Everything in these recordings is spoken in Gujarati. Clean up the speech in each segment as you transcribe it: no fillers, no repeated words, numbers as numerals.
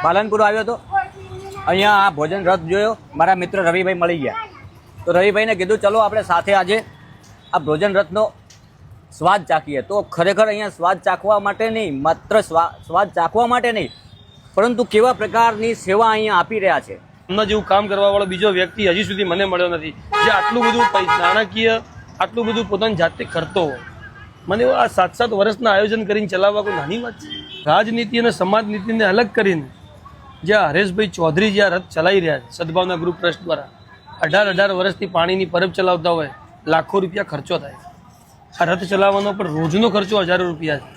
પાલનપુર આવ્યો હતો, અહીંયા આ ભોજન રથ જોયો, મારા મિત્ર રવિભાઈ મળી ગયા. તો રવિભાઈને કીધું ચલો આપણે સાથે આજે આ ભોજન રથનો સ્વાદ ચાખીએ. તો ખરેખર અહીંયા સ્વાદ ચાખવા માટે નહીં, માત્ર સ્વાદ ચાખવા માટે નહીં, પરંતુ કેવા પ્રકારની સેવા અહીંયા આપી રહ્યા છે. એમના જેવું કામ કરવાવાળો બીજો વ્યક્તિ હજી સુધી મને મળ્યો નથી, જે આટલું બધું નાણાકીય આટલું બધું પોતાની જાતે કરતો હોય. મને આ 7-7 વર્ષના આયોજન કરીને ચલાવવા કોઈ નાની વાત છે? રાજનીતિ અને સમાજ નીતિને અલગ કરીને જ્યાં હરેશભાઈ ચૌધરી જ્યાં રથ ચલાવી રહ્યા છે સદભાવના ગ્રુપ ટ્રસ્ટ દ્વારા, 18 વર્ષથી પાણીની પરબ ચલાવતા હોય, લાખો રૂપિયા ખર્ચો થાય. આ રથ ચલાવવાનો પણ રોજનો ખર્ચો હજારો રૂપિયા છે.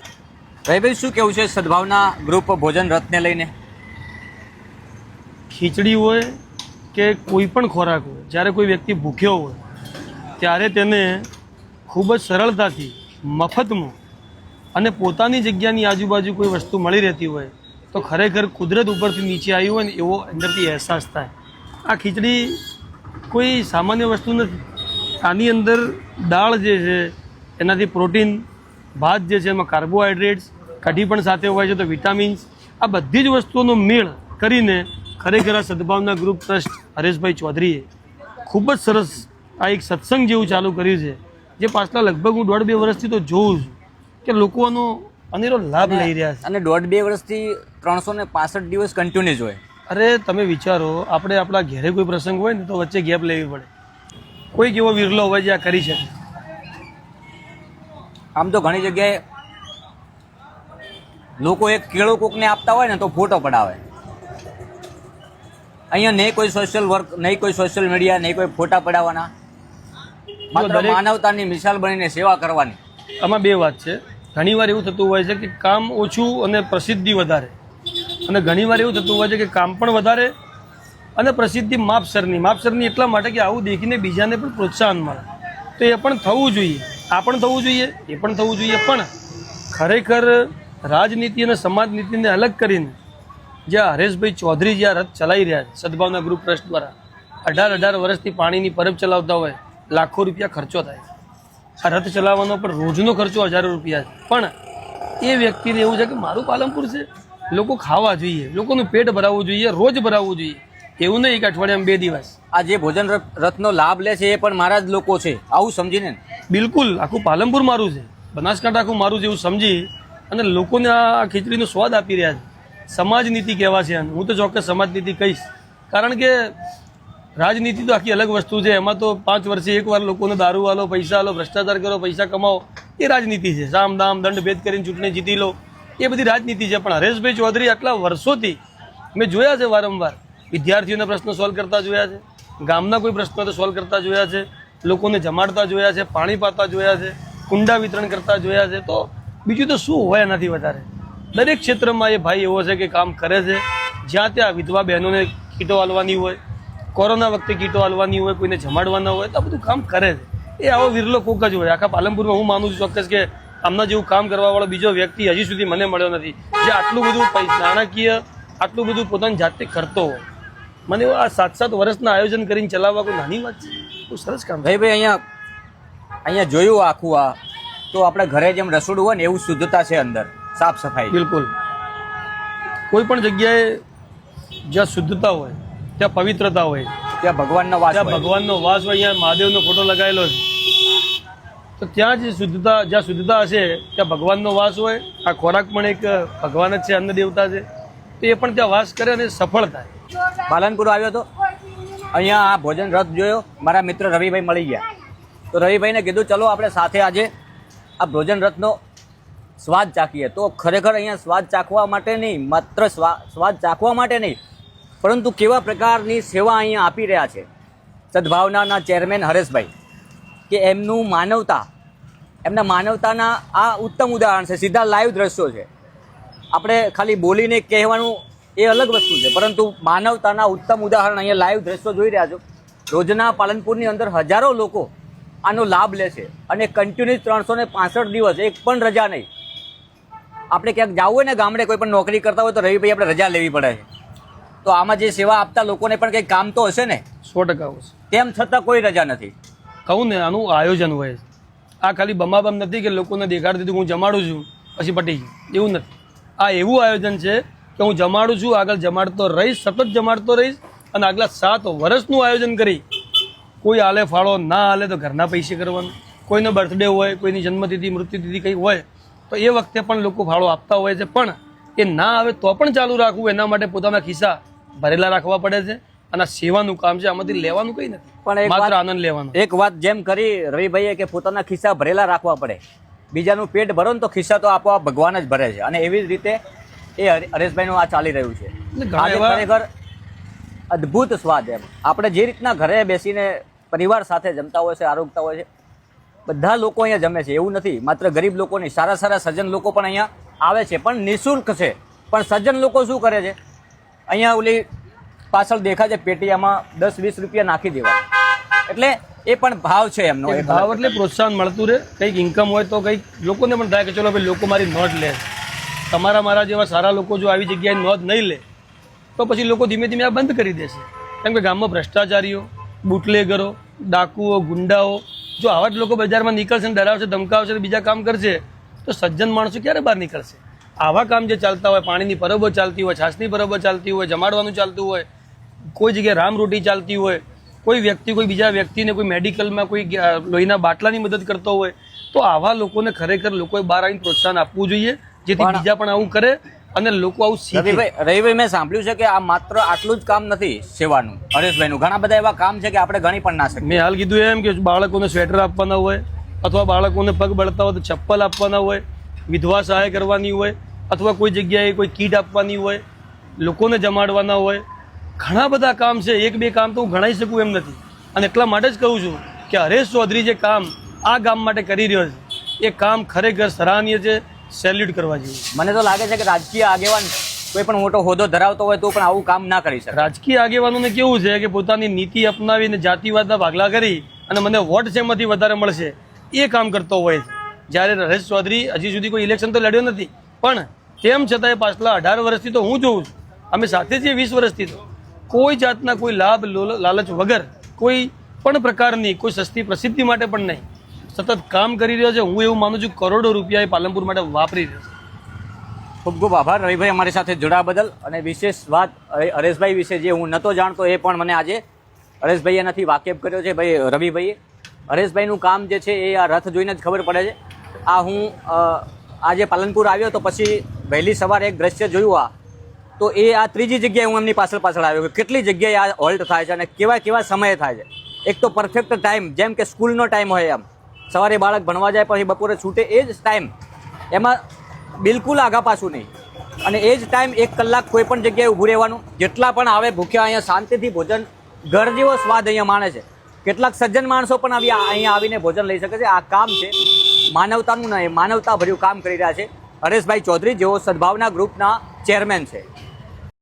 રવિભાઈ શું કેવું છે સદભાવના ગ્રુપ ભોજન રથને લઈને? ખીચડી હોય કે કોઈ પણ ખોરાક હોય, જ્યારે કોઈ વ્યક્તિ ભૂખ્યો હોય ત્યારે તેને ખૂબ જ સરળતાથી મફતમાં અને પોતાની જગ્યાની આજુબાજુ કોઈ વસ્તુ મળી રહેતી હોય તો ખરેખર કુદરત ઉપરથી નીચે આવી હોય ને એવો અંદરથી અહેસાસ થાય. આ ખીચડી કોઈ સામાન્ય વસ્તુ નથી. આની અંદર દાળ જે છે એનાથી પ્રોટીન, ભાત જે છે એમાં કાર્બોહાઈડ્રેટ્સ, કઢી પણ સાથે હોય છે તો વિટામિન્સ, આ બધી જ વસ્તુઓનો મેળ કરીને ખરેખર આ સદભાવના ગ્રુપ ટ્રસ્ટ હરેશભાઈ ચૌધરીએ ખૂબ જ સરસ આ એક સત્સંગ જેવું ચાલુ કર્યું છે, જે પાછલા લગભગ હું 1.5-2 વર્ષથી તો જોઉં છું કે લોકો આનો અનેરો લાભ લઈ રહ્યા છે. અને 1.5-2 વર્ષથી 365 દિવસ કન્ટિન્યુઅસ હોય. અરે તમે વિચારો, આપણે આપણા ઘેરે કોઈ પ્રસંગ હોય ને તો વચ્ચે ગેપ લેવી પડે. કોઈક એવો વિરલો હોય જે આ કરી શકે. આમ તો ઘણી જગ્યાએ લોકો એક કેળો કોકને આપતા હોય ને તો ફોટો પડાવે. અહીંયા નહીં કોઈ સોશિયલ વર્ક, નહીં કોઈ સોશિયલ મીડિયા, નહીં કોઈ ફોટા પડાવવાના, માત્ર માનવતાની મિસાલ બનીને સેવા કરવાની. આમાં બે વાત છે. ઘણીવાર એવું થતું હોય છે કે કામ ઓછું અને પ્રસિદ્ધિ વધારે, અને ઘણીવાર એવું થતું હોય છે કે કામ પણ વધારે અને પ્રસિદ્ધિ માપસરની એટલા માટે કે આવું દેખીને બીજાને પણ પ્રોત્સાહન મળે. તો એ પણ થવું જોઈએ, આ પણ થવું જોઈએ, એ પણ થવું જોઈએ. પણ ખરેખર રાજનીતિ અને સમાજ નીતિને અલગ કરીને જ્યાં હરેશભાઈ ચૌધરી જ્યાં રથ ચલાવી રહ્યા છે સદભાવના ગ્રુપ ટ્રસ્ટ દ્વારા, 18 વર્ષથી પાણીની પરબ ચલાવતા હોય, લાખો રૂપિયા ખર્ચો થાય. આ રથ ચલાવવાનો પણ રોજનો ખર્ચો હજારો રૂપિયા છે. પણ એ વ્યક્તિને એવું છે કે મારું પાલનપુર છે, લોકો ખાવા જોઈએ, લોકોનું પેટ ભરાવવું જોઈએ, રોજ ભરાવવું જોઈએ, એવું નહીં કે અઠવાડિયામાં 2 દિવસ. આ જે ભોજન રથનો લાભ લે છે એ પણ મારા જ લોકો છે, આવું સમજીને. બિલકુલ, આખું પાલનપુર મારું છે, બનાસકાંઠા આખું મારું છે એવું સમજી અને લોકોને આ ખીચડીનો સ્વાદ આપી રહ્યા છે. સમાજ નીતિ કહેવા છે, હું તો ચોક્કસ સમાજ નીતિ કહીશ, કારણ કે રાજનીતિ તો આખી અલગ વસ્તુ છે. એમાં તો 5 વર્ષે એકવાર લોકોને દારૂ આલો, પૈસા આલો, ભ્રષ્ટાચાર કરો, પૈસા કમાઓ, એ રાજનીતિ છે. સામ દામ દંડ ભેદ કરીને ચૂંટણી જીતી લો, એ બધી રાજનીતિ છે. પણ હરેશભાઈ ચૌધરી આટલા વર્ષોથી મેં જોયા છે, વારંવાર વિદ્યાર્થીઓના પ્રશ્નો સોલ્વ કરતા જોયા છે, ગામના કોઈ પ્રશ્નો તો સોલ્વ કરતા જોયા છે, લોકોને જમાડતા જોયા છે, પાણી પાતા જોયા છે, કુંડા વિતરણ કરતા જોયા છે. તો બીજું તો શું હોય એનાથી વધારે? દરેક ક્ષેત્રમાં એ ભાઈ એવો છે કે કામ કરે છે. જ્યાં ત્યાં વિધવા બહેનોને કીટો આલવાની હોય, કોરોના વખતે કીટો આલવાની હોય, કોઈને જમાડવાના હોય, તો આ બધું કામ કરે છે. એ આવો વિરલો કોક જ હોય આખા પાલનપુરમાં. હું માનું છું ચોક્કસ કે આમના જેવું કામ કરવાવાળો બીજો વ્યક્તિ હજી સુધી મને મળ્યો નથી, જે આટલું બધું નાણાકીય આટલું બધું પોતાની જાતે કરતો હોય. મને આ 7-7 વર્ષના આયોજન કરીને ચલાવવા કોઈ નાની વાત છે? બહુ સરસ કામ. ભાઈ અહીંયા જોયું આખું આ, તો આપણે ઘરે જેમ રસોડું હોય ને એવું શુદ્ધતા છે અંદર, સાફ સફાઈ. બિલકુલ. કોઈ પણ જગ્યાએ જ્યાં શુદ્ધતા હોય, ત્યાં પવિત્રતા હોય, ત્યાં ભગવાનનો વાસ હોય. અહીંયા મહાદેવનો ફોટો લગાવેલો છે, તો ત્યાં જે શુદ્ધતા, જ્યાં શુદ્ધતા હશે ત્યાં ભગવાનનો વાસ હોય. આ ખોરાક પણ એક ભગવાન જ છે, અન્ન દેવતા છે, તો એ પણ ત્યાં વાસ કરે અને સફળ થાય. પાલનપુર આવ્યો હતો, અહીંયા આ ભોજન રથ જોયો, મારા મિત્ર રવિભાઈ મળી ગયા. તો રવિભાઈને કીધું ચલો આપણે સાથે આજે આ ભોજન રથનો સ્વાદ ચાખીએ. તો ખરેખર અહીંયા સ્વાદ ચાખવા માટે નહીં, માત્ર સ્વાદ ચાખવા માટે નહીં, પરંતુ કેવા પ્રકારની સેવા અહીંયા આપી રહ્યા છે સદભાવનાના ચેરમેન હરેશભાઈ, કે એમનું એમના માનવતાના આ ઉત્તમ ઉદાહરણ છે. સીધા લાઈવ દ્રશ્યો છે. આપણે ખાલી બોલીને કહેવાનું એ અલગ વસ્તુ છે, પરંતુ માનવતાના ઉત્તમ ઉદાહરણ અહીંયા લાઈવ દ્રશ્યો જોઈ રહ્યા છો. રોજના પાલનપુરની અંદર હજારો લોકો આનો લાભ લે છે અને કન્ટિન્યુઅસ 365 દિવસ, એક પણ રજા નહીં. આપણે ક્યાંક જવું હોય ને, ગામડે કોઈ પણ નોકરી કરતા હોય તો રવિભાઈ આપણે રજા લેવી પડે છે. તો આમાં જે સેવા આપતા લોકોને પણ કંઈક કામ તો હશે ને? 100% હશે. તેમ છતાં કોઈ રજા નથી. કહું ને, આનું આયોજન હોય છે. આ ખાલી બમાબમ નથી કે લોકોને દેખાડી દીધું હું જમાડું છું પછી પટી ગયું, એવું નથી. આ એવું આયોજન છે કે હું જમાડું છું, આગળ જમાડતો રહીશ, સતત જમાડતો રહીશ અને આગલા 7 વર્ષનું આયોજન કરી કોઈ આલે ફાળો ના આલે તો ઘરના પૈસે કરવાનું, કોઈનો બર્થડે હોય, કોઈની જન્મતિથિ મૃત્યુતિથિ કંઈ હોય તો એ વખતે પણ લોકો ફાળો આપતા હોય છે, પણ એ ના આવે તો પણ ચાલુ રાખવું એના માટે પોતાના ખિસ્સા ભરેલા રાખવા પડે છે. અને આ સેવાનું કામ છે, આમાંથી લેવાનું કંઈ નથી, પણ માત્ર આનંદ લેવાનો. એક વાત જેમ કરી રવિભાઈએ કે પોતાના ખિસ્સા ભરેલા રાખવા પડે, બીજાનું પેટ ભરો ને તો ખિસ્સા તો આપોઆપ ભગવાન જ ભરે છે. અને એવી જ રીતે એ હરેશભાઈનું આ ચાલી રહ્યું છે. આજે ખરેખર અદ્ભુત સ્વાદ. એમ આપણે જે રીતના ઘરે બેસીને પરિવાર સાથે જમતા હોય છે, આરોગતા હોય છે, બધા લોકો અહીંયા જમે છે, એવું નથી. માત્ર ગરીબ લોકો નહીં, સારા સારા સજ્જન લોકો પણ અહીંયા આવે છે, પણ નિઃશુલ્ક છે. પણ સજ્જન લોકો શું કરે છે, અહીંયા ઓલી પાછળ દેખાય છે પેટીયામાં 10-20 રૂપિયા નાખી દેવા, એટલે એ પણ ભાવ છે એમનો. એક ભાવ એટલે પ્રોત્સાહન મળતું રહે, કંઈક ઇન્કમ હોય તો કંઈક લોકોને પણ થાય કે ચલો ભાઈ લોકો મારી નોંધ લે. તમારા મારા જેવા સારા લોકો જો આવી જગ્યાએ નોંધ નહીં લે તો પછી લોકો ધીમે ધીમે આ બંધ કરી દેશે. કેમ કે ગામમાં ભ્રષ્ટાચારીઓ, બુટલેગરો, ડાકુઓ, ગુંડાઓ જો આવા જ લોકો બજારમાં નીકળશે, ડરાવશે, ધમકાવશે, બીજા કામ કરશે તો સજ્જન માણસો ક્યારે બહાર નીકળશે? આવા કામ જે ચાલતા હોય, પાણીની પરબો ચાલતી હોય, છાસની પરબો ચાલતી હોય, જમાડવાનું ચાલતું હોય, કોઈ જગ્યાએ રામરોટી ચાલતી હોય, કોઈ વ્યક્તિ કોઈ બીજા વ્યક્તિને કોઈ મેડિકલમાં કોઈ લોહીના બાટલાની મદદ કરતો હોય, તો આવા લોકોને ખરેખર લોકોએ બહાર આવીને પ્રોત્સાહન આપવું જોઈએ, જેથી બીજા પણ આવું કરે અને લોકો આવું શીખે. રવિભાઈ, મેં સાંભળ્યું છે કે આ માત્ર આટલું જ કામ નથી સેવાનું હરેશભાઈનું, ઘણા બધા એવા કામ છે કે આપણે ગણી પણ ના શકીએ. મેં હાલ કીધું એમ કે બાળકોને સ્વેટર આપવાના હોય, અથવા બાળકોને પગ બળતા હોય તો ચપ્પલ આપવાના હોય, વિધવા સહાય કરવાની હોય, અથવા કોઈ જગ્યાએ કોઈ કીટ આપવાની હોય, લોકોને જમાડવાના હોય, ઘણા બધા કામ છે. 1-2 કામ તો હું ગણાઈ શકું એમ નથી. અને એટલા માટે જ કહું છું કે હરેશ ચૌધરી જે કામ આ ગામ માટે કરી રહ્યો છે એ કામ ખરેખર સરાહનીય છે, સેલ્યુટ કરવા જેવું. મને તો લાગે છે કે રાજકીય આગેવાન કોઈ પણ મોટો હોદ્દો ધરાવતો હોય તો પણ આવું કામ ના કરી શકે. રાજકીય આગેવાનોને કેવું છે કે પોતાની નીતિ અપનાવીને જાતિવાદના ભાગલા કરી અને મને વોટ શેમાંથી વધારે મળશે એ કામ કરતો હોય છે. જ્યારે હરેશ ચૌધરી હજી સુધી કોઈ ઇલેક્શન તો લડ્યો નથી, પણ તેમ છતાંય પાછલા 18 વર્ષથી તો હું જોઉં છું, અમે સાથે છીએ 20 વર્ષથી, તો કોઈ જાતના કોઈ લાભ લાલચ વગર, કોઈ પણ પ્રકારની કોઈ સસ્તી પ્રસિદ્ધિ માટે પણ નહીં, સતત કામ કરી રહ્યો છે. હું એવું માનું છું કરોડો રૂપિયા એ પાલનપુર માટે વાપરી રહ્યો છે. ખૂબ ખૂબ આભાર રવિભાઈ અમારી સાથે જોડાવા બદલ. અને વિશેષ વાત હરેશભાઈ વિશે જે હું નહોતો જાણતો એ પણ મને આજે હરેશભાઈએ નથી વાકેફ કર્યો છે. ભાઈ રવિભાઈએ હરેશભાઈનું કામ જે છે એ આ રથ જોઈને જ ખબર પડે છે. આ હું આજે પાલનપુર આવ્યો તો પછી વહેલી સવારે એક દ્રશ્ય જોયું, આ તો એ આ ત્રીજી જગ્યાએ હું એમની પાછળ આવ્યો કે કેટલી જગ્યાએ આ હોલ્ટ થાય છે અને કેવા કેવા સમયે થાય છે. એક તો પરફેક્ટ ટાઈમ, જેમ કે સ્કૂલનો ટાઈમ હોય એમ, સવારે બાળક ભણવા જાય પછી બપોરે છૂટે એ જ ટાઈમ, એમાં બિલકુલ આગા પાછું નહીં. અને એ જ ટાઈમ 1 કલાક કોઈ પણ જગ્યાએ ઊભું રહેવાનું. જેટલા પણ આવે ભૂખ્યા અહીંયા શાંતિથી ભોજન, ઘર જેવો સ્વાદ અહીંયા માણે છે. કેટલાક સજ્જન માણસો પણ અહીંયા આવીને ભોજન લઈ શકે છે. આ કામ છે માનવતાનું નહીં, માનવતા ભર્યું કામ કરી રહ્યા છે હરેશભાઈ ચૌધરી, જેઓ સદભાવના ગ્રુપના ચેરમેન છે.